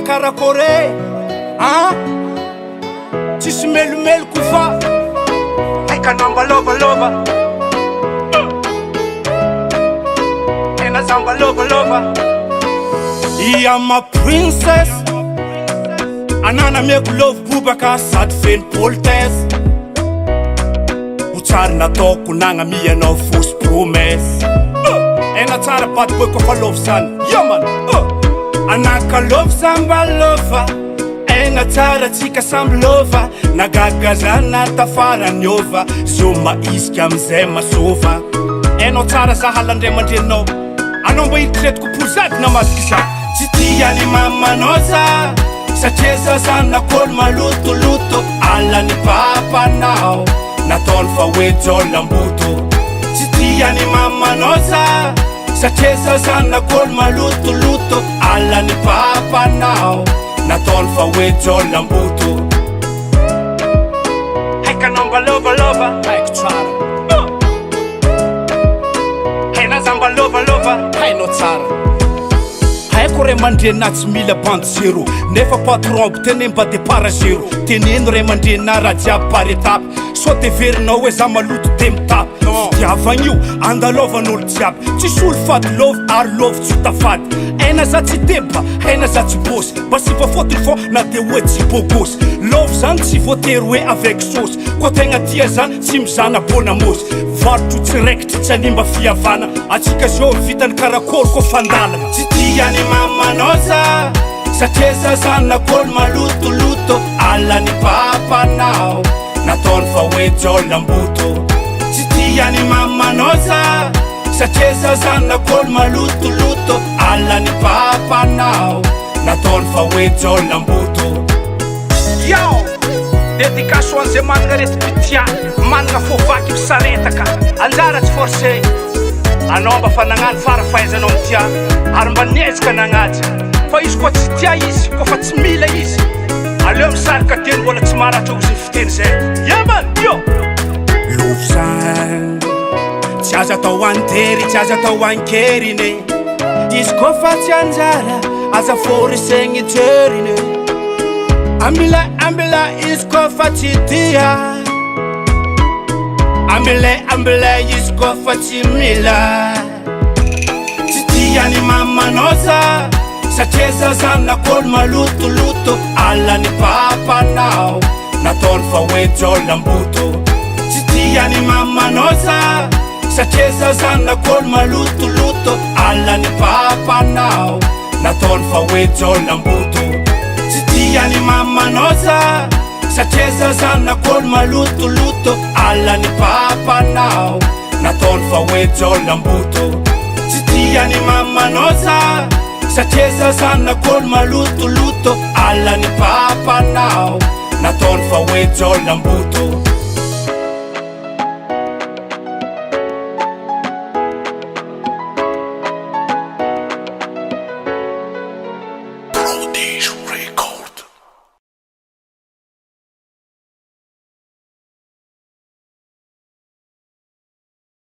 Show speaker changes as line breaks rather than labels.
karakôry tsisy melomeloko fa haika nambalôvalôva tena zambalôvalôva ia ma princess anana miako lôvo bobaka sady feno politesse ho tsary nataoko nagnamianao fosy promesse ena tsara badiboy kofa lôvo zany iaman anaka lôvo sambalôva ena tsara tsika samby lôva nagagazana tafarany ôva zo maisika amizay masôva enao tsara zahalandriamandrenao anao mba hitretiko porzady namasiky za tsy tiany mamanao za satria zazanakôlo malotoloto alany papanao nataony fa hoe jôlamboto tsy tiany mamanao za satria zazanakôlo malotoloto alany papanao nataony fa hoe jôlamboto haikanao mbalôvalôva haiko tsara haina zambalôvalôva hainao tsara haiko ray mandrena tsy mila bande zéro nefa patron aby tene mba départ zéro teneno ray mandrena raha jiaby par étape so de verinao hoe za maloto de mitapy diavagn' io andalôvan'olo jiaby tsisy olo fady lôvo ary lôvo tsy tafady aina za tsy teba aina za tsy bôsy mba sy vafotony fô na de hoe tsy bôgôsy lôvo zany tsy voatery hoe avec sauce koa tegna tia zany tsy mizana bonamosy varotro tsy raikitry tsy animba fiavana atsika zao vitany karakôry koa fandalana tsy tiany mamanao za satria zazanakôlo malotoloto alany papanao nataony fa hoe jôlamboto tsy tiany mamanao za satria zazanakôlo malotoloto alany papanao nataony fa hoe jôlamboto yao dedikaso an'izay managna respitia managna fôvaky misaretaka anjara tsy forcé anao mba fa nagnano farafahaizanao mitia ary mba niezaka nagnaja fa izy koa tsy tia izy koa fa tsy mila izy aleo misaraka teny mbola tsy maratra ozy fiteny zay yaman io lôvo zany tsy azo atao antery tsy azo atao ankerine izy koa fa tsy anjara aza forisegny jerine ambila izy koa fa tsy tia ambila izy koa fa tsy mila tsy tiany mamanao za satria zazanakôlo malotoloto alany papanao nataony fa hoe jôlamboto tsy tiany mamanao za satria zazanakôlo malotoloto alany papanao nataony fa hoe jôlamboto tsy tiany mamanao za satria zazanakôlo malotoloto alany papanao nataony fa hoe jôlamboto tsy tiany mamanao za satria zazanakôlo malotoloto alany papanao nataony fa hoe jôlamboto